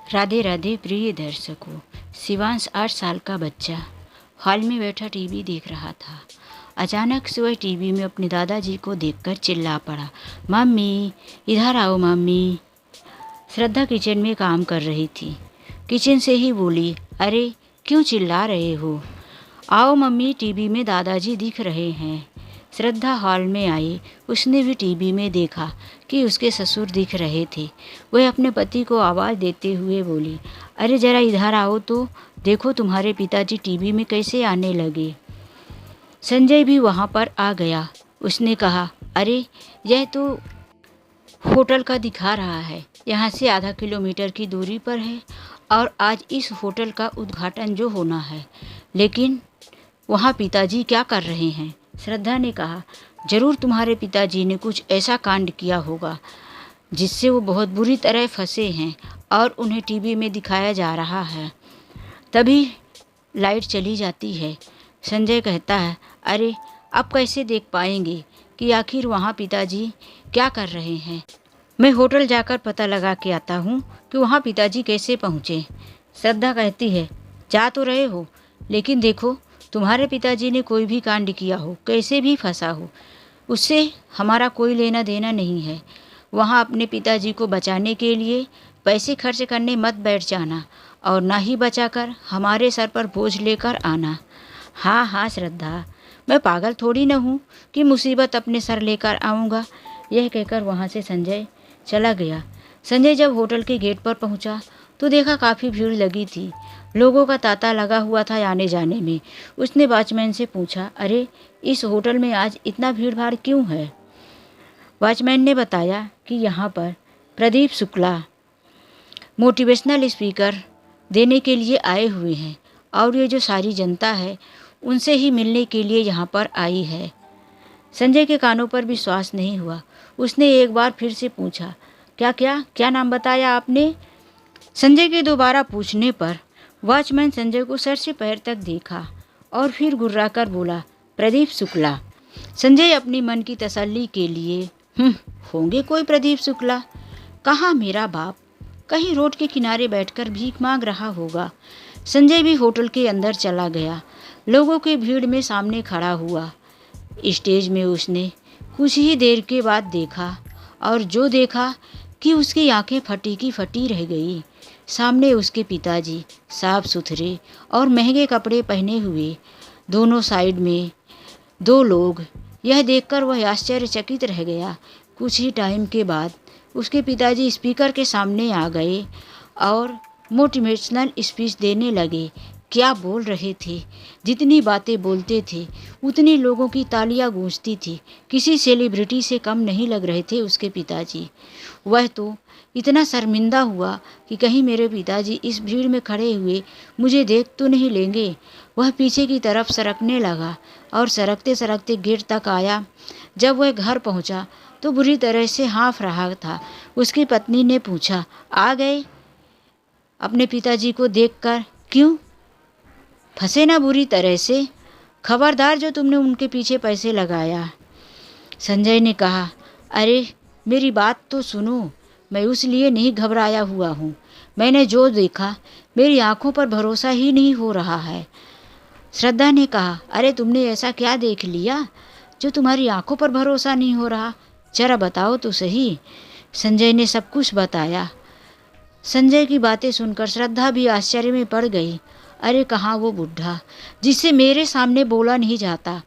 राधे राधे प्रिय दर्शकों। शिवांश 8 साल का बच्चा हॉल में बैठा टीवी देख रहा था। अचानक से वह टीवी में अपने दादाजी को देखकर चिल्ला पड़ा, मम्मी इधर आओ मम्मी। श्रद्धा किचन में काम कर रही थी। किचन से ही बोली, अरे क्यों चिल्ला रहे हो? आओ मम्मी, टीवी में दादाजी दिख रहे हैं। श्रद्धा हॉल में आई। उसने भी टीवी में देखा कि उसके ससुर दिख रहे थे। वह अपने पति को आवाज़ देते हुए बोली, अरे ज़रा इधर आओ तो देखो तुम्हारे पिताजी टीवी में कैसे आने लगे। संजय भी वहाँ पर आ गया। उसने कहा, अरे यह तो होटल का दिखा रहा है, यहाँ से आधा किलोमीटर की दूरी पर है और आज इस होटल का उद्घाटन जो होना है, लेकिन वहाँ पिताजी क्या कर रहे हैं? श्रद्धा ने कहा, जरूर तुम्हारे पिताजी ने कुछ ऐसा कांड किया होगा जिससे वो बहुत बुरी तरह फंसे हैं और उन्हें टीवी में दिखाया जा रहा है। तभी लाइट चली जाती है। संजय कहता है, अरे अब कैसे देख पाएंगे कि आखिर वहाँ पिताजी क्या कर रहे हैं? मैं होटल जाकर पता लगा के आता हूँ कि वहाँ पिताजी कैसे पहुँचे। श्रद्धा कहती है, जा तो रहे हो, लेकिन देखो तुम्हारे पिताजी ने कोई भी कांड किया हो, कैसे भी फंसा हो, उससे हमारा कोई लेना देना नहीं है। वहाँ अपने पिताजी को बचाने के लिए पैसे खर्च करने मत बैठ जाना और ना ही बचाकर हमारे सर पर बोझ लेकर आना। हाँ हाँ श्रद्धा, मैं पागल थोड़ी न हूँ कि मुसीबत अपने सर लेकर आऊँगा। यह कहकर वहाँ से संजय चला गया। संजय जब होटल के गेट पर पहुँचा तो देखा काफ़ी भीड़ लगी थी। लोगों का तांता लगा हुआ था आने जाने में। उसने वॉचमैन से पूछा, अरे इस होटल में आज इतना भीड़ भाड़ क्यों है? वॉचमैन ने बताया कि यहाँ पर प्रदीप शुक्ला मोटिवेशनल स्पीकर देने के लिए आए हुए हैं और ये जो सारी जनता है उनसे ही मिलने के लिए यहाँ पर आई है। संजय के कानों पर विश्वास नहीं हुआ। उसने एक बार फिर से पूछा, क्या नाम बताया आपने? संजय के दोबारा पूछने पर वॉचमैन संजय को सर से पैर तक देखा और फिर गुर्राकर बोला, प्रदीप शुक्ला। संजय अपनी मन की तसल्ली के लिए, होंगे कोई प्रदीप शुक्ला। कहाँ मेरा बाप, कहीं रोड के किनारे बैठकर भीख मांग रहा होगा। संजय भी होटल के अंदर चला गया। लोगों की भीड़ में सामने खड़ा हुआ। स्टेज में उसने कुछ ही देर के बाद देखा और जो देखा कि उसकी आंखें फटी की फटी रह गई। सामने उसके पिताजी साफ सुथरे और महंगे कपड़े पहने हुए, दोनों साइड में दो लोग। यह देखकर वह आश्चर्यचकित रह गया। कुछ ही टाइम के बाद उसके पिताजी स्पीकर के सामने आ गए और मोटिवेशनल स्पीच देने लगे। क्या बोल रहे थे! जितनी बातें बोलते थे उतनी लोगों की तालियां गूंजती थी। किसी सेलिब्रिटी से कम नहीं लग रहे थे उसके पिताजी। वह तो इतना शर्मिंदा हुआ कि कहीं मेरे पिताजी इस भीड़ में खड़े हुए मुझे देख तो नहीं लेंगे। वह पीछे की तरफ सरकने लगा और सरकते सरकते गेट तक आया। जब वह घर पहुंचा तो बुरी तरह से हाँफ रहा था। उसकी पत्नी ने पूछा, आ गए अपने पिताजी को देखकर? क्यों, फंसे ना बुरी तरह से? खबरदार जो तुमने उनके पीछे पैसे लगाया। संजय ने कहा, अरे मेरी बात तो सुनो, मैं उस लिए नहीं घबराया हुआ हूँ। मैंने जो देखा मेरी आंखों पर भरोसा ही नहीं हो रहा है। श्रद्धा ने कहा, अरे तुमने ऐसा क्या देख लिया जो तुम्हारी आंखों पर भरोसा नहीं हो रहा? जरा बताओ तो सही। संजय ने सब कुछ बताया। संजय की बातें सुनकर श्रद्धा भी आश्चर्य में पड़ गई। अरे कहाँ वो बुढ़ा जिससे मेरे सामने बोला नहीं जाता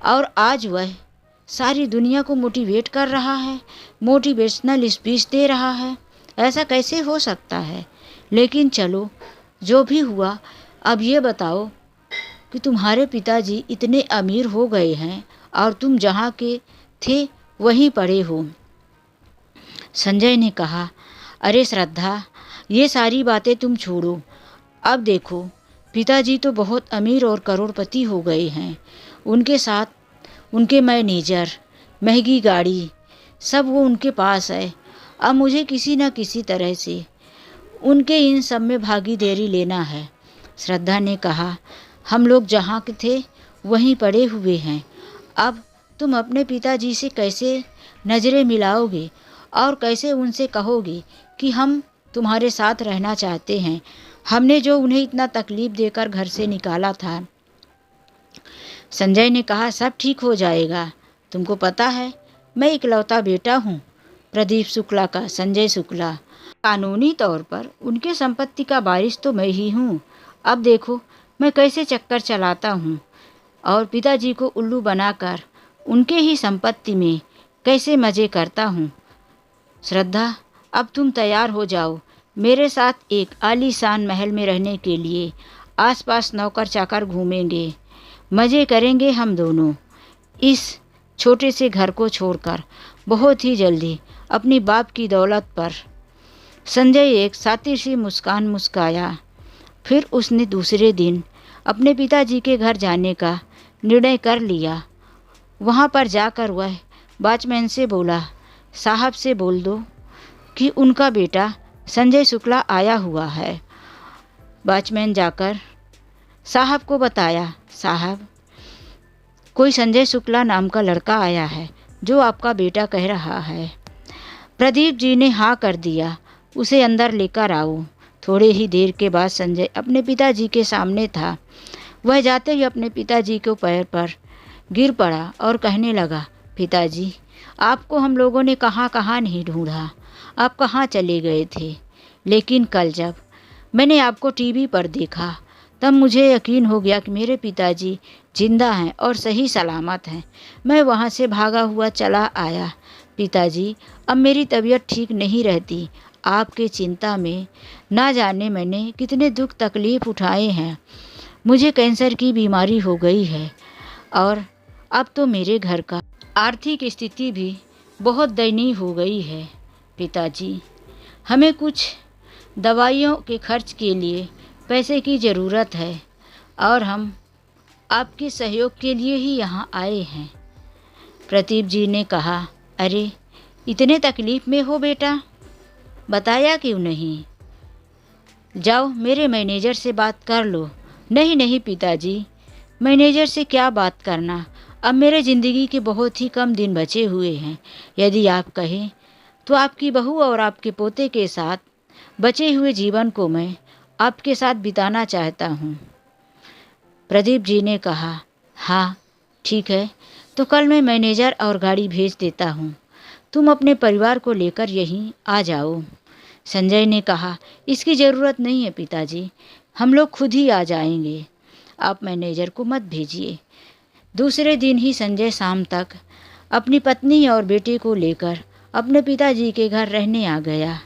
और आज वह सारी दुनिया को मोटिवेट कर रहा है, मोटिवेशनल स्पीच दे रहा है। ऐसा कैसे हो सकता है? लेकिन चलो जो भी हुआ, अब ये बताओ कि तुम्हारे पिताजी इतने अमीर हो गए हैं और तुम जहाँ के थे वहीं पड़े हो। संजय ने कहा, अरे श्रद्धा, ये सारी बातें तुम छोड़ो। अब देखो पिताजी तो बहुत अमीर और करोड़पति हो गए हैं। उनके साथ उनके मैनेजर, महंगी गाड़ी, सब वो उनके पास है। अब मुझे किसी न किसी तरह से उनके इन सब में भागीदारी लेना है। श्रद्धा ने कहा, हम लोग जहाँ के थे वहीं पड़े हुए हैं। अब तुम अपने पिताजी से कैसे नज़रें मिलाओगे और कैसे उनसे कहोगे कि हम तुम्हारे साथ रहना चाहते हैं। हमने जो उन्हें इतना तकलीफ देकर घर से निकाला था। संजय ने कहा, सब ठीक हो जाएगा। तुमको पता है मैं इकलौता बेटा हूँ प्रदीप शुक्ला का, संजय शुक्ला। कानूनी तौर पर उनके संपत्ति का वारिस तो मैं ही हूँ। अब देखो मैं कैसे चक्कर चलाता हूँ और पिताजी को उल्लू बनाकर उनके ही संपत्ति में कैसे मज़े करता हूँ। श्रद्धा, अब तुम तैयार हो जाओ मेरे साथ एक आलीशान महल में रहने के लिए। आसपास नौकर चाकर घूमेंगे, मज़े करेंगे हम दोनों इस छोटे से घर को छोड़कर बहुत ही जल्दी अपनी बाप की दौलत पर। संजय एक सातिर सी मुस्कान मुस्काया। फिर उसने दूसरे दिन अपने पिताजी के घर जाने का निर्णय कर लिया। वहाँ पर जाकर वह वॉचमैन से बोला, साहब से बोल दो कि उनका बेटा संजय शुक्ला आया हुआ है। वॉचमैन जाकर साहब को बताया, साहब कोई संजय शुक्ला नाम का लड़का आया है जो आपका बेटा कह रहा है। प्रदीप जी ने हाँ कर दिया, उसे अंदर लेकर आओ। थोड़े ही देर के बाद संजय अपने पिताजी के सामने था। वह जाते ही अपने पिताजी के पैर पर गिर पड़ा और कहने लगा, पिताजी आपको हम लोगों ने कहाँ कहाँ नहीं ढूंढा, आप कहाँ चले गए थे। लेकिन कल जब मैंने आपको टीवी पर देखा तब मुझे यकीन हो गया कि मेरे पिताजी जिंदा हैं और सही सलामत हैं। मैं वहाँ से भागा हुआ चला आया। पिताजी अब मेरी तबीयत ठीक नहीं रहती। आपके चिंता में ना जाने मैंने कितने दुख तकलीफ़ उठाए हैं। मुझे कैंसर की बीमारी हो गई है और अब तो मेरे घर का आर्थिक स्थिति भी बहुत दयनीय हो गई है। पिताजी हमें कुछ दवाइयों के खर्च के लिए पैसे की ज़रूरत है और हम आपके सहयोग के लिए ही यहाँ आए हैं। प्रदीप जी ने कहा, अरे इतने तकलीफ़ में हो बेटा, बताया क्यों नहीं? जाओ मेरे मैनेजर से बात कर लो। नहीं नहीं पिताजी, मैनेजर से क्या बात करना, अब मेरे ज़िंदगी के बहुत ही कम दिन बचे हुए हैं। यदि आप कहें तो आपकी बहू और आपके पोते के साथ बचे हुए जीवन को मैं आपके साथ बिताना चाहता हूँ। प्रदीप जी ने कहा, हाँ ठीक है, तो कल मैं मैनेजर और गाड़ी भेज देता हूँ, तुम अपने परिवार को लेकर यहीं आ जाओ। संजय ने कहा, इसकी ज़रूरत नहीं है पिताजी, हम लोग खुद ही आ जाएंगे, आप मैनेजर को मत भेजिए। दूसरे दिन ही संजय शाम तक अपनी पत्नी और बेटे को लेकर अपने पिताजी के घर रहने आ गया।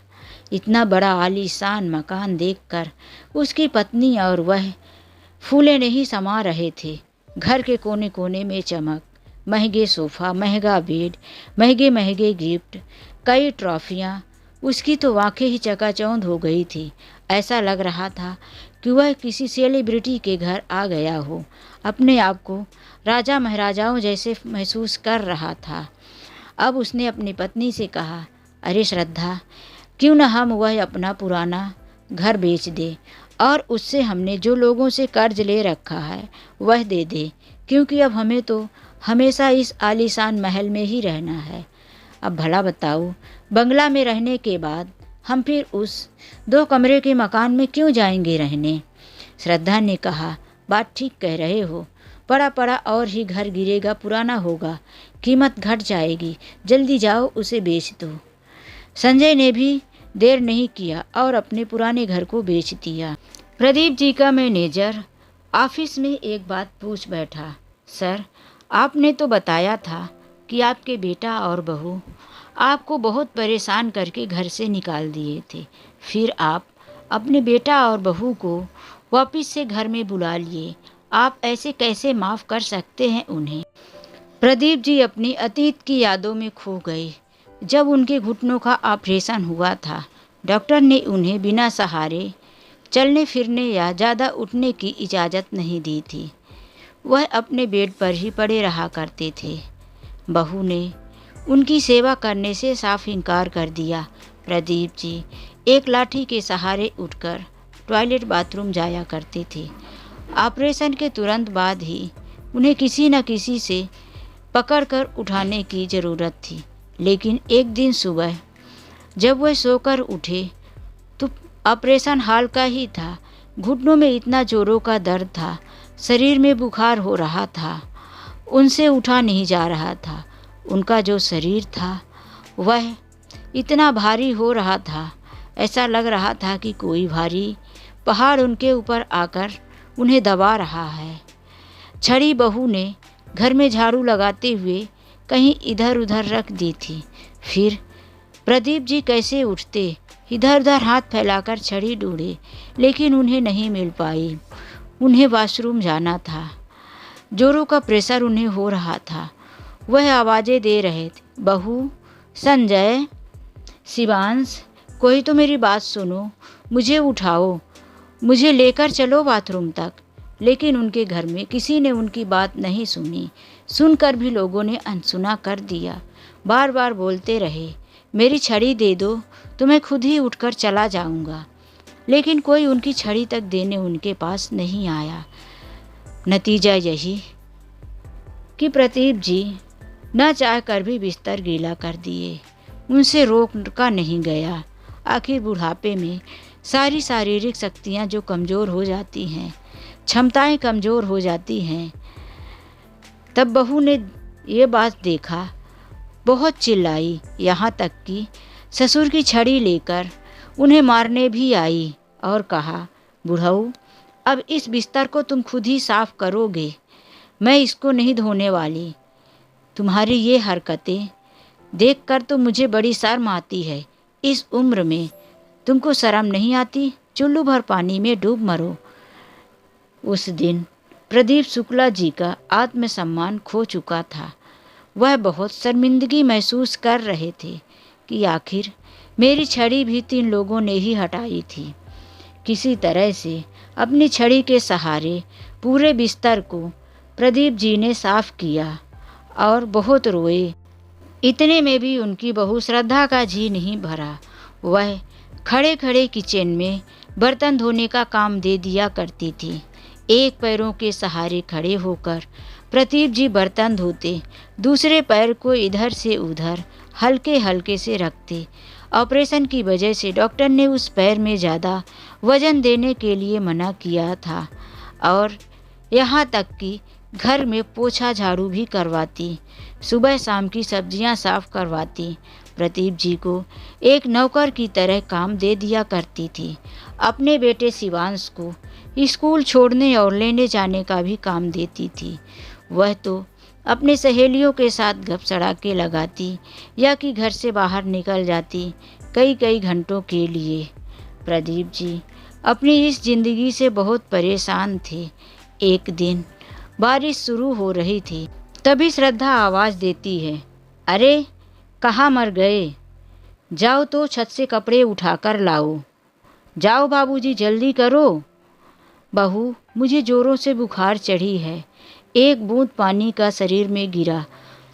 इतना बड़ा आलीशान मकान देखकर उसकी पत्नी और वह फूले नहीं समा रहे थे। घर के कोने कोने में चमक, महंगे सोफ़ा, महंगा बेड, महंगे महंगे गिफ्ट, कई ट्रॉफियाँ। उसकी तो आंखें ही चकाचौंध हो गई थी। ऐसा लग रहा था कि वह किसी सेलिब्रिटी के घर आ गया हो। अपने आप को राजा महाराजाओं जैसे महसूस कर रहा था। अब उसने अपनी पत्नी से कहा, अरे श्रद्धा, क्यों न हम वह अपना पुराना घर बेच दे और उससे हमने जो लोगों से कर्ज ले रखा है वह दे दे, क्योंकि अब हमें तो हमेशा इस आलीशान महल में ही रहना है। अब भला बताओ, बंगला में रहने के बाद हम फिर उस 2 कमरे के मकान में क्यों जाएंगे रहने? श्रद्धा ने कहा, बात ठीक कह रहे हो, पड़ा पड़ा और ही घर गिरेगा, पुराना होगा, कीमत घट जाएगी, जल्दी जाओ उसे बेच दो। संजय ने भी देर नहीं किया और अपने पुराने घर को बेच दिया। प्रदीप जी का मैनेजर ऑफिस में एक बात पूछ बैठा, सर आपने तो बताया था कि आपके बेटा और बहू आपको बहुत परेशान करके घर से निकाल दिए थे, फिर आप अपने बेटा और बहू को वापस से घर में बुला लिए, आप ऐसे कैसे माफ़ कर सकते हैं उन्हें? प्रदीप जी अपनी अतीत की यादों में खो गए। जब उनके घुटनों का ऑपरेशन हुआ था, डॉक्टर ने उन्हें बिना सहारे चलने फिरने या ज़्यादा उठने की इजाज़त नहीं दी थी। वह अपने बेड पर ही पड़े रहा करते थे। बहू ने उनकी सेवा करने से साफ इनकार कर दिया। प्रदीप जी एक लाठी के सहारे उठकर टॉयलेट बाथरूम जाया करते थे। ऑपरेशन के तुरंत बाद ही उन्हें किसी न किसी से पकड़कर उठाने की ज़रूरत थी। लेकिन एक दिन सुबह जब वह सोकर उठे ऑपरेशन हाल का ही था। घुटनों में इतना जोरों का दर्द था, शरीर में बुखार हो रहा था, उनसे उठा नहीं जा रहा था। उनका जो शरीर था वह इतना भारी हो रहा था, ऐसा लग रहा था कि कोई भारी पहाड़ उनके ऊपर आकर उन्हें दबा रहा है। छड़ी बहू ने घर में झाड़ू लगाते हुए कहीं इधर उधर रख दी थी। फिर प्रदीप जी कैसे उठते, इधर उधर हाथ फैलाकर छड़ी ढूंढे, लेकिन उन्हें नहीं मिल पाई। उन्हें वॉशरूम जाना था, जोरों का प्रेशर उन्हें हो रहा था। वह आवाज़ें दे रहे थे, बहू, संजय, शिवांश, कोई तो मेरी बात सुनो, मुझे उठाओ, मुझे लेकर चलो बाथरूम तक। लेकिन उनके घर में किसी ने उनकी बात नहीं सुनी। सुनकर भी लोगों ने अनसुना कर दिया। बार बार बोलते रहे, मेरी छड़ी दे दो तो मैं खुद ही उठकर चला जाऊंगा। लेकिन कोई उनकी छड़ी तक देने उनके पास नहीं आया। नतीजा यही कि प्रदीप जी न चाहकर भी बिस्तर गीला कर दिए। उनसे रोका नहीं गया। आखिर बुढ़ापे में सारी शारीरिक शक्तियाँ जो कमज़ोर हो जाती हैं, क्षमताएं कमज़ोर हो जाती हैं। तब बहू ने ये बात देखा, बहुत चिल्लाई, यहाँ तक कि ससुर की छड़ी लेकर उन्हें मारने भी आई और कहा, बुढ़ऊ, अब इस बिस्तर को तुम खुद ही साफ करोगे, मैं इसको नहीं धोने वाली। तुम्हारी ये हरकतें देखकर तो मुझे बड़ी शर्म आती है। इस उम्र में तुमको शर्म नहीं आती? चुल्लू भर पानी में डूब मरो। उस दिन प्रदीप शुक्ला जी का आत्मसम्मान खो चुका था। वह बहुत शर्मिंदगी महसूस कर रहे थे कि आखिर मेरी छड़ी भी 3 लोगों ने ही हटाई थी। किसी तरह से अपनी छड़ी के सहारे पूरे बिस्तर को प्रदीप जी ने साफ किया और बहुत रोए। इतने में भी उनकी बहू श्रद्धा का जी नहीं भरा। वह खड़े खड़े किचन में बर्तन धोने का काम दे दिया करती थी। एक पैरों के सहारे खड़े होकर प्रदीप जी बर्तन धोते, दूसरे पैर को इधर से उधर हल्के हल्के से रखते। ऑपरेशन की वजह से डॉक्टर ने उस पैर में ज़्यादा वजन देने के लिए मना किया था और यहाँ तक कि घर में पोछा झाड़ू भी करवाती, सुबह शाम की सब्जियां साफ करवाती। प्रदीप जी को एक नौकर की तरह काम दे दिया करती थी। अपने बेटे शिवांश को स्कूल छोड़ने और लेने जाने का भी काम देती थी। वह तो अपने सहेलियों के साथ गपसड़ाके लगाती या कि घर से बाहर निकल जाती कई कई घंटों के लिए। प्रदीप जी अपनी इस जिंदगी से बहुत परेशान थे। एक दिन बारिश शुरू हो रही थी, तभी श्रद्धा आवाज़ देती है, अरे कहाँ मर गए? जाओ तो छत से कपड़े उठाकर लाओ। जाओ बाबूजी, जल्दी करो। बहू, मुझे जोरों से बुखार चढ़ी है। एक बूंद पानी का शरीर में गिरा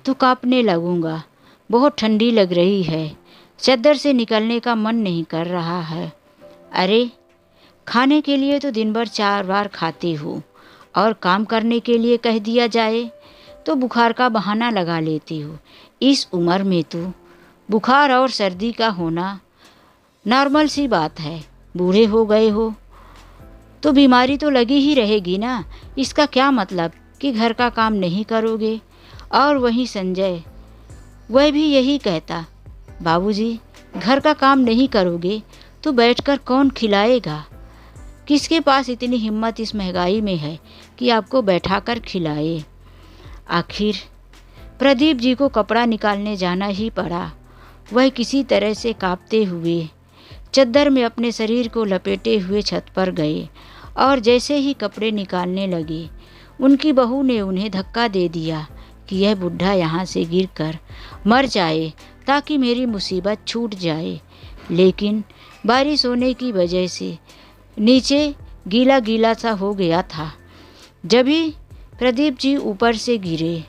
तो कांपने लगूंगा। बहुत ठंडी लग रही है। चद्दर से निकलने का मन नहीं कर रहा है। अरे खाने के लिए तो दिन भर 4 बार खाते हो और काम करने के लिए कह दिया जाए तो बुखार का बहाना लगा लेती हो। इस उम्र में तो बुखार और सर्दी का होना नॉर्मल सी बात है। बूढ़े हो गए हो तो बीमारी तो लगी ही रहेगी ना। इसका क्या मतलब कि घर का काम नहीं करोगे? और वहीं संजय, वह भी यही कहता, बाबूजी घर का काम नहीं करोगे तो बैठकर कौन खिलाएगा? किसके पास इतनी हिम्मत इस महंगाई में है कि आपको बैठाकर खिलाए? आखिर प्रदीप जी को कपड़ा निकालने जाना ही पड़ा। वह किसी तरह से कांपते हुए चद्दर में अपने शरीर को लपेटे हुए छत पर गए और जैसे ही कपड़े निकालने लगे, उनकी बहू ने उन्हें धक्का दे दिया कि यह बुढ़ा यहाँ से गिरकर मर जाए ताकि मेरी मुसीबत छूट जाए। लेकिन बारिश होने की वजह से नीचे गीला गीला सा हो गया था। जब ही प्रदीप जी ऊपर से गिरे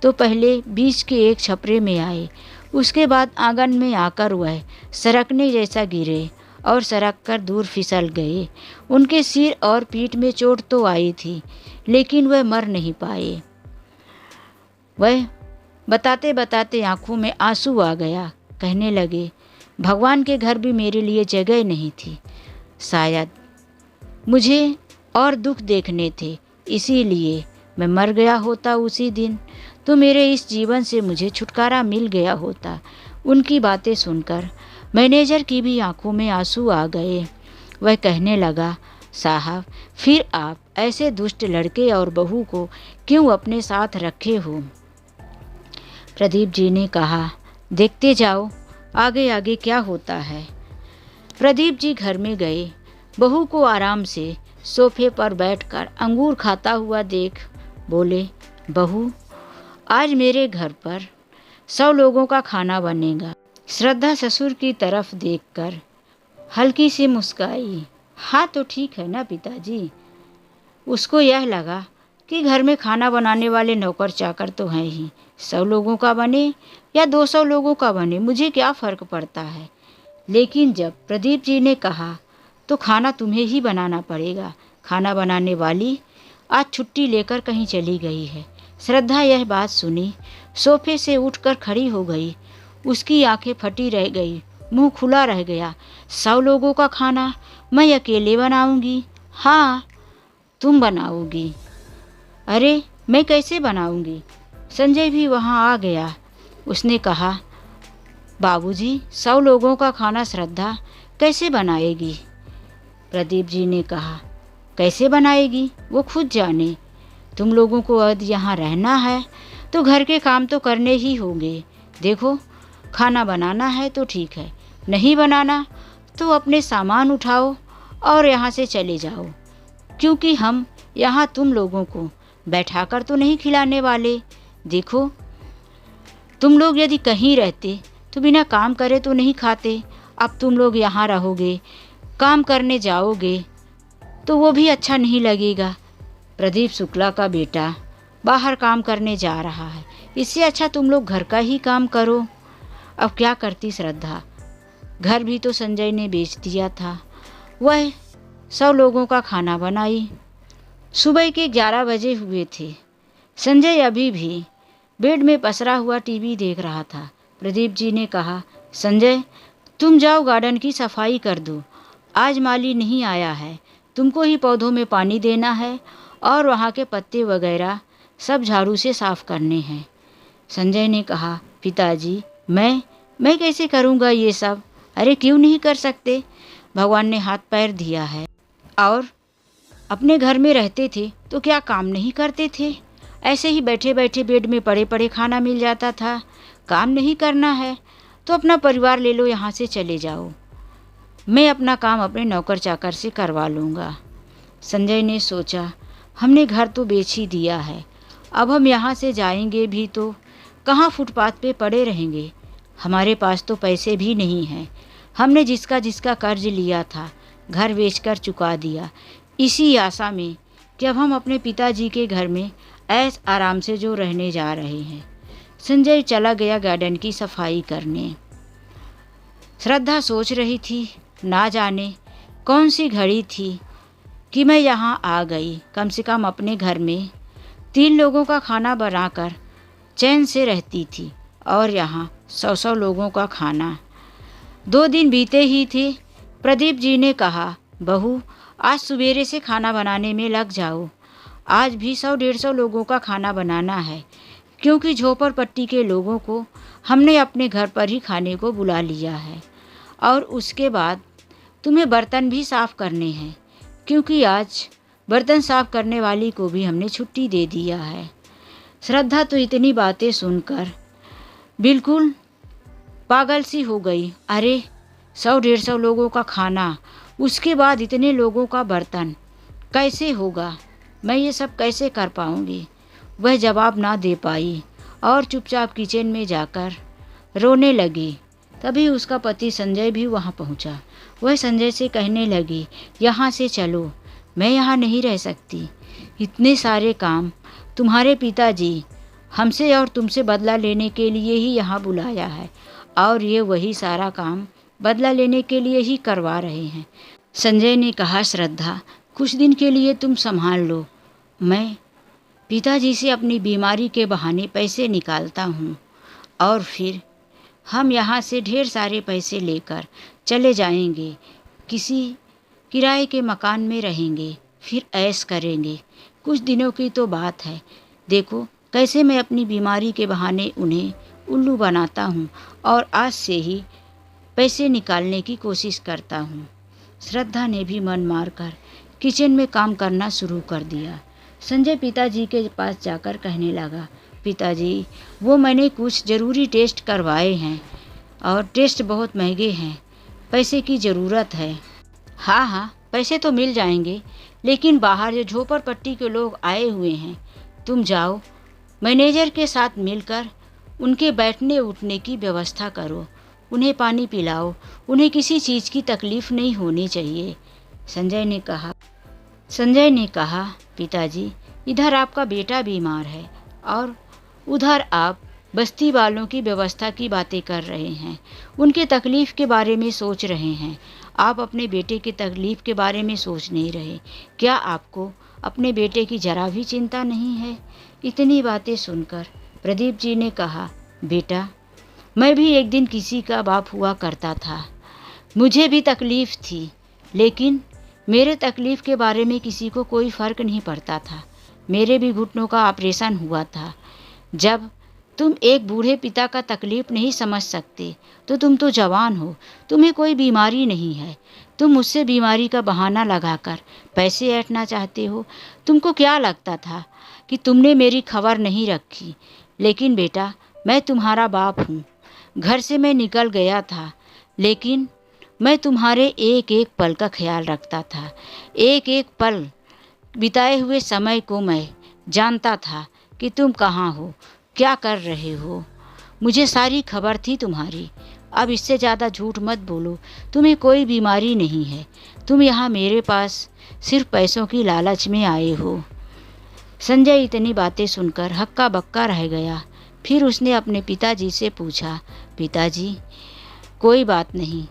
तो पहले बीच के एक छपरे में आए, उसके बाद आंगन में आकर वह सरकने जैसा गिरे और सरक कर दूर फिसल गए। उनके सिर और पीठ में चोट तो आई थी, लेकिन वह मर नहीं पाए। वह बताते बताते आंखों में आंसू आ गया। कहने लगे, भगवान के घर भी मेरे लिए जगह नहीं थी। शायद मुझे और दुख देखने थे, इसीलिए मैं मर गया होता उसी दिन, तो मेरे इस जीवन से मुझे छुटकारा मिल गया होता। उनकी बातें सुनकर मैनेजर की भी आंखों में आंसू आ गए। वह कहने लगा, साहब, फिर आप ऐसे दुष्ट लड़के और बहू को क्यों अपने साथ रखे हो? प्रदीप जी ने कहा, देखते जाओ आगे आगे क्या होता है। प्रदीप जी घर में गए। बहू को आराम से सोफे पर बैठकर अंगूर खाता हुआ देख बोले, बहू, आज मेरे घर पर 100 लोगों का खाना बनेगा। श्रद्धा ससुर की तरफ देखकर हल्की सी मुस्काई। हाँ तो ठीक है ना पिताजी। उसको यह लगा कि घर में खाना बनाने वाले नौकर चाकर तो हैं ही, 100 लोगों का बने या 200 लोगों का बने, मुझे क्या फ़र्क पड़ता है। लेकिन जब प्रदीप जी ने कहा तो खाना तुम्हें ही बनाना पड़ेगा। खाना बनाने वाली आज छुट्टी लेकर कहीं चली गई है। श्रद्धा यह बात सुनी, सोफे से उठकर खड़ी हो गई। उसकी आंखें फटी रह गई, मुंह खुला रह गया। 100 लोगों का खाना मैं अकेले बनाऊंगी? हाँ, तुम बनाओगी। अरे मैं कैसे बनाऊंगी? संजय भी वहाँ आ गया। उसने कहा, बाबूजी, 100 लोगों का खाना श्रद्धा कैसे बनाएगी? प्रदीप जी ने कहा, कैसे बनाएगी वो खुद जाने। तुम लोगों को अब यहाँ रहना है तो घर के काम तो करने ही होंगे। देखो, खाना बनाना है तो ठीक है, नहीं बनाना तो अपने सामान उठाओ और यहाँ से चले जाओ, क्योंकि हम यहाँ तुम लोगों को बैठाकर तो नहीं खिलाने वाले। देखो, तुम लोग यदि कहीं रहते तो बिना काम करे तो नहीं खाते। अब तुम लोग यहाँ रहोगे, काम करने जाओगे तो वो भी अच्छा नहीं लगेगा। प्रदीप शुक्ला का बेटा बाहर काम करने जा रहा है, इससे अच्छा तुम लोग घर का ही काम करो। अब क्या करती श्रद्धा? घर भी तो संजय ने बेच दिया था। वह 100 लोगों का खाना बनाई। सुबह के 11 बजे हुए थे। संजय अभी भी बेड में पसरा हुआ टीवी देख रहा था। प्रदीप जी ने कहा, संजय, तुम जाओ गार्डन की सफाई कर दो। आज माली नहीं आया है, तुमको ही पौधों में पानी देना है और वहाँ के पत्ते वगैरह सब झाड़ू से साफ करने हैं। संजय ने कहा, पिताजी, मैं कैसे करूँगा ये सब? अरे क्यों नहीं कर सकते? भगवान ने हाथ पैर दिया है। और अपने घर में रहते थे तो क्या काम नहीं करते थे? ऐसे ही बैठे बैठे बेड में पड़े पड़े खाना मिल जाता था। काम नहीं करना है तो अपना परिवार ले लो, यहाँ से चले जाओ। मैं अपना काम अपने नौकर चाकर से करवा लूँगा। संजय ने सोचा, हमने घर तो बेच ही दिया है, अब हम यहाँ से जाएंगे भी तो कहाँ फुटपाथ पे पड़े रहेंगे। हमारे पास तो पैसे भी नहीं हैं। हमने जिसका जिसका कर्ज लिया था घर बेचकर चुका दिया, इसी आशा में कि अब हम अपने पिताजी के घर में ऐश आराम से जो रहने जा रहे हैं। संजय चला गया गार्डन की सफाई करने। श्रद्धा सोच रही थी, ना जाने कौन सी घड़ी थी कि मैं यहाँ आ गई। कम से कम अपने घर में 3 लोगों का खाना बनाकर चैन से रहती थी और यहाँ 100 लोगों का खाना। 2 दिन बीते ही थे। प्रदीप जी ने कहा, बहू, आज सवेरे से खाना बनाने में लग जाओ। आज भी 100-150 लोगों का खाना बनाना है, क्योंकि झोपड़पट्टी के लोगों को हमने अपने घर पर ही खाने को बुला लिया है। और उसके बाद तुम्हें बर्तन भी साफ़ करने हैं, क्योंकि आज बर्तन साफ़ करने वाली को भी हमने छुट्टी दे दिया है। श्रद्धा तो इतनी बातें सुनकर बिल्कुल पागल सी हो गई। अरे 100-150 लोगों का खाना, उसके बाद इतने लोगों का बर्तन, कैसे होगा? मैं ये सब कैसे कर पाऊँगी? वह जवाब ना दे पाई और चुपचाप किचन में जाकर रोने लगी। तभी उसका पति संजय भी वहाँ पहुँचा। वह संजय से कहने लगी, यहाँ से चलो, मैं यहाँ नहीं रह सकती। इतने सारे काम तुम्हारे पिताजी हमसे और तुमसे बदला लेने के लिए ही यहाँ बुलाया है, और ये वही सारा काम बदला लेने के लिए ही करवा रहे हैं। संजय ने कहा, श्रद्धा, कुछ दिन के लिए तुम संभाल लो। मैं पिताजी से अपनी बीमारी के बहाने पैसे निकालता हूँ और फिर हम यहाँ से ढेर सारे पैसे लेकर चले जाएंगे। किसी किराए के मकान में रहेंगे, फिर ऐश करेंगे। कुछ दिनों की तो बात है। देखो कैसे मैं अपनी बीमारी के बहाने उन्हें उल्लू बनाता हूँ और आज से ही पैसे निकालने की कोशिश करता हूँ। श्रद्धा ने भी मन मारकर किचन में काम करना शुरू कर दिया। संजय पिताजी के पास जाकर कहने लगा, पिताजी वो मैंने कुछ ज़रूरी टेस्ट करवाए हैं और टेस्ट बहुत महंगे हैं, पैसे की ज़रूरत है। हाँ हाँ, पैसे तो मिल जाएंगे, लेकिन बाहर जो झोपड़पट्टी के लोग आए हुए हैं, तुम जाओ मैनेजर के साथ मिलकर उनके बैठने उठने की व्यवस्था करो, उन्हें पानी पिलाओ, उन्हें किसी चीज़ की तकलीफ़ नहीं होनी चाहिए। संजय ने कहा, पिताजी इधर आपका बेटा बीमार है और उधर आप बस्ती वालों की व्यवस्था की बातें कर रहे हैं, उनके तकलीफ़ के बारे में सोच रहे हैं। आप अपने बेटे की तकलीफ़ के बारे में सोच नहीं रहे। क्या आपको अपने बेटे की जरा भी चिंता नहीं है? इतनी बातें सुनकर प्रदीप जी ने कहा, बेटा मैं भी एक दिन किसी का बाप हुआ करता था, मुझे भी तकलीफ़ थी, लेकिन मेरे तकलीफ़ के बारे में किसी को कोई फ़र्क नहीं पड़ता था। मेरे भी घुटनों का ऑपरेशन हुआ था। जब तुम एक बूढ़े पिता का तकलीफ़ नहीं समझ सकते तो तुम तो जवान हो, तुम्हें कोई बीमारी नहीं है, तुम मुझसे बीमारी का बहाना लगाकर पैसे ऐंठना चाहते हो। तुमको क्या लगता था कि तुमने मेरी खबर नहीं रखी? लेकिन बेटा मैं तुम्हारा बाप हूँ। घर से मैं निकल गया था, लेकिन मैं तुम्हारे एक एक पल का ख्याल रखता था। एक एक पल बिताए हुए समय को मैं जानता था कि तुम कहाँ हो, क्या कर रहे हो। मुझे सारी खबर थी तुम्हारी। अब इससे ज़्यादा झूठ मत बोलो, तुम्हें कोई बीमारी नहीं है। तुम यहाँ मेरे पास सिर्फ पैसों की लालच में आए हो। संजय इतनी बातें सुनकर हक्का बक्का रह गया। फिर उसने अपने पिताजी से पूछा, पिताजी कोई बात नहीं,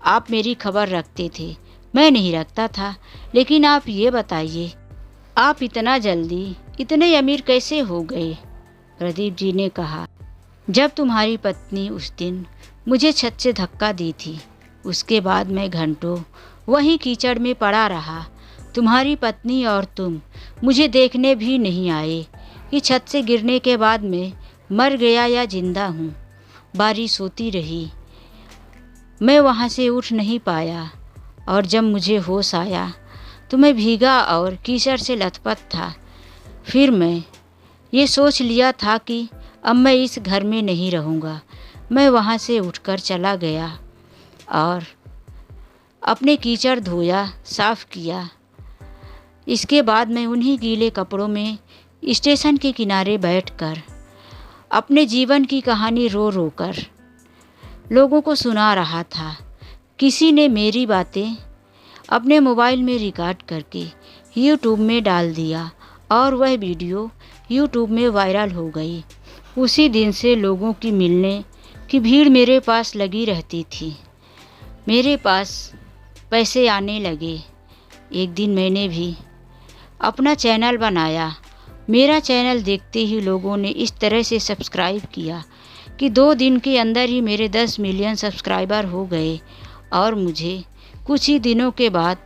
आप मेरी खबर रखते थे, मैं नहीं रखता था, लेकिन आप ये बताइए आप इतना जल्दी इतने अमीर कैसे हो गए? प्रदीप जी ने कहा, जब तुम्हारी पत्नी उस दिन मुझे छत से धक्का दी थी, उसके बाद मैं घंटों वहीं कीचड़ में पड़ा रहा। तुम्हारी पत्नी और तुम मुझे देखने भी नहीं आए कि छत से गिरने के बाद मैं मर गया या जिंदा हूँ। बारिश होती रही, मैं वहाँ से उठ नहीं पाया और जब मुझे होश आया तो मैं भीगा और कीचड़ से लथपथ था। फिर मैं ये सोच लिया था कि अब मैं इस घर में नहीं रहूँगा। मैं वहाँ से उठकर चला गया और अपने कीचड़ धोया, साफ़ किया। इसके बाद मैं उन्हीं गीले कपड़ों में स्टेशन के किनारे बैठकर अपने जीवन की कहानी रो रो कर लोगों को सुना रहा था। किसी ने मेरी बातें अपने मोबाइल में रिकॉर्ड करके यूट्यूब में डाल दिया और वह वीडियो यूट्यूब में वायरल हो गई। उसी दिन से लोगों की मिलने की भीड़ मेरे पास लगी रहती थी। मेरे पास पैसे आने लगे। एक दिन मैंने भी अपना चैनल बनाया। मेरा चैनल देखते ही लोगों ने इस तरह से सब्सक्राइब किया कि 2 दिन के अंदर ही मेरे 10 मिलियन सब्सक्राइबर हो गए और मुझे कुछ ही दिनों के बाद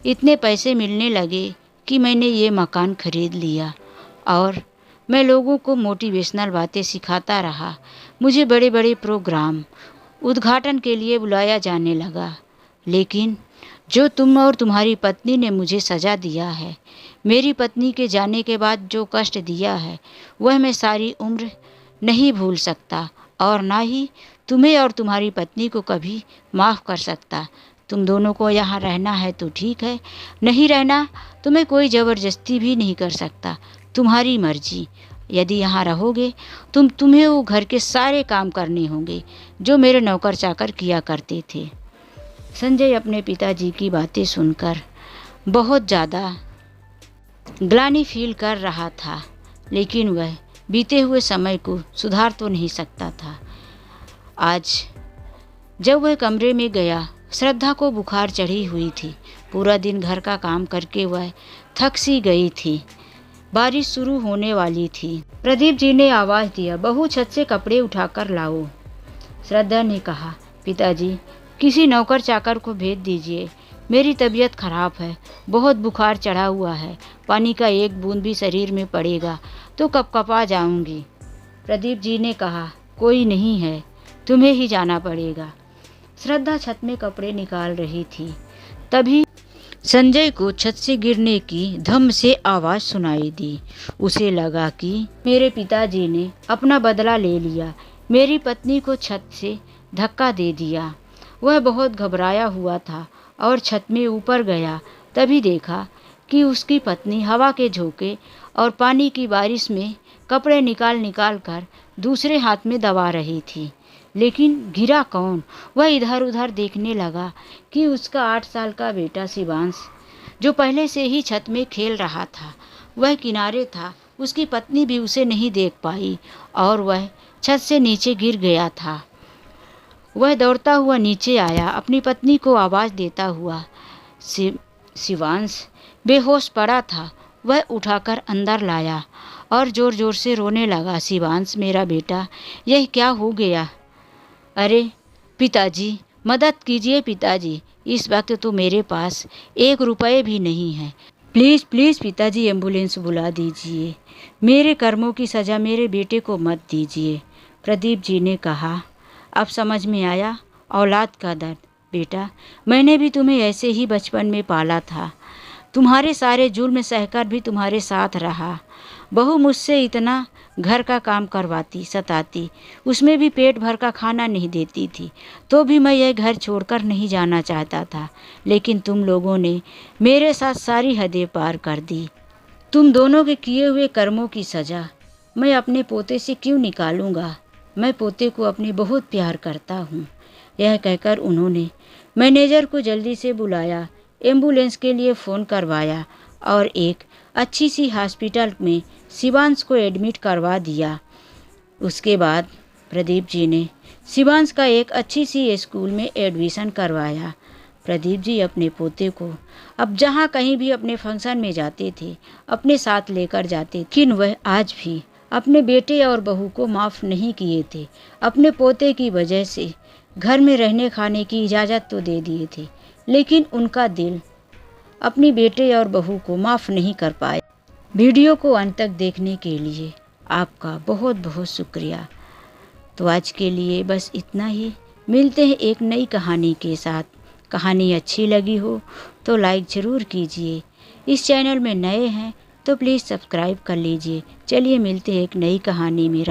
इतने पैसे मिलने लगे कि मैंने ये मकान खरीद लिया और मैं लोगों को मोटिवेशनल बातें सिखाता रहा। मुझे बड़े बड़े प्रोग्राम उद्घाटन के लिए बुलाया जाने लगा। लेकिन जो तुम और तुम्हारी पत्नी ने मुझे सज़ा दिया है, मेरी पत्नी के जाने के बाद जो कष्ट दिया है, वह मैं सारी उम्र नहीं भूल सकता और ना ही तुम्हें और तुम्हारी पत्नी को कभी माफ़ कर सकता। तुम दोनों को यहाँ रहना है तो ठीक है, नहीं रहना तो मैं कोई ज़बरदस्ती भी नहीं कर सकता, तुम्हारी मर्जी। यदि यहाँ रहोगे तुम्हें वो घर के सारे काम करने होंगे जो मेरे नौकर चाकर किया करते थे। संजय अपने पिताजी की बातें सुनकर बहुत ज़्यादा ग्लानि फील कर रहा था, लेकिन वह बीते हुए समय को सुधार तो नहीं सकता था। आज जब वह कमरे में गया, श्रद्धा को बुखार चढ़ी हुई थी। पूरा दिन घर का काम करके वह थक सी गई थी। बारिश शुरू होने वाली थी। प्रदीप जी ने आवाज़ दिया, बहू छत से कपड़े उठाकर लाओ। श्रद्धा ने कहा, पिताजी किसी नौकर चाकर को भेज दीजिए, मेरी तबीयत खराब है, बहुत बुखार चढ़ा हुआ है, पानी का एक बूंद भी शरीर में पड़ेगा तो कपकपा जाऊंगी। प्रदीप जी ने कहा, कोई नहीं है, तुम्हें ही जाना पड़ेगा। श्रद्धा छत में कपड़े निकाल रही थी, तभी संजय को छत से गिरने की धम से आवाज़ सुनाई दी। उसे लगा कि मेरे पिताजी ने अपना बदला ले लिया, मेरी पत्नी को छत से धक्का दे दिया। वह बहुत घबराया हुआ था और छत में ऊपर गया, तभी देखा कि उसकी पत्नी हवा के झोंके और पानी की बारिश में कपड़े निकाल निकाल कर दूसरे हाथ में दबा रही थी। लेकिन गिरा कौन? वह इधर उधर देखने लगा कि उसका 8 साल का बेटा शिवांश, जो पहले से ही छत में खेल रहा था, वह किनारे था। उसकी पत्नी भी उसे नहीं देख पाई और वह छत से नीचे गिर गया था। वह दौड़ता हुआ नीचे आया, अपनी पत्नी को आवाज़ देता हुआ। शिवांश बेहोश पड़ा था। वह उठाकर अंदर लाया और ज़ोर ज़ोर से रोने लगा। शिवांश, मेरा बेटा, यह क्या हो गया? अरे पिताजी, मदद कीजिए पिताजी, इस वक्त तो मेरे पास 1 रुपये भी नहीं है। प्लीज़ प्लीज़ पिताजी, एम्बुलेंस बुला दीजिए। मेरे कर्मों की सज़ा मेरे बेटे को मत दीजिए। प्रदीप जी ने कहा, अब समझ में आया औलाद का दर्द। बेटा, मैंने भी तुम्हें ऐसे ही बचपन में पाला था, तुम्हारे सारे जुल्म सहकर भी तुम्हारे साथ रहा। बहू मुझसे इतना घर का काम करवाती, सताती, उसमें भी पेट भर का खाना नहीं देती थी, तो भी मैं यह घर छोड़कर नहीं जाना चाहता था। लेकिन तुम लोगों ने मेरे साथ सारी हदें पार कर दी। तुम दोनों के किए हुए कर्मों की सज़ा मैं अपने पोते से क्यों निकालूंगा? मैं पोते को अपने बहुत प्यार करता हूँ। यह कहकर उन्होंने मैनेजर को जल्दी से बुलाया, एम्बुलेंस के लिए फ़ोन करवाया और एक अच्छी सी हॉस्पिटल में शिवांश को एडमिट करवा दिया। उसके बाद प्रदीप जी ने शिवांश का एक अच्छी सी स्कूल में एडमिशन करवाया। प्रदीप जी अपने पोते को अब जहाँ कहीं भी अपने फंक्शन में जाते थे, अपने साथ लेकर जाते, लेकिन वह आज भी अपने बेटे और बहू को माफ़ नहीं किए थे। अपने पोते की वजह से घर में रहने खाने की इजाज़त तो दे दिए थे, लेकिन उनका दिल अपनी बेटे और बहू को माफ़ नहीं कर पाए। वीडियो को अंत तक देखने के लिए आपका बहुत बहुत शुक्रिया। तो आज के लिए बस इतना ही। मिलते हैं एक नई कहानी के साथ। कहानी अच्छी लगी हो तो लाइक ज़रूर कीजिए। इस चैनल में नए हैं तो प्लीज़ सब्सक्राइब कर लीजिए। चलिए मिलते हैं एक नई कहानी में।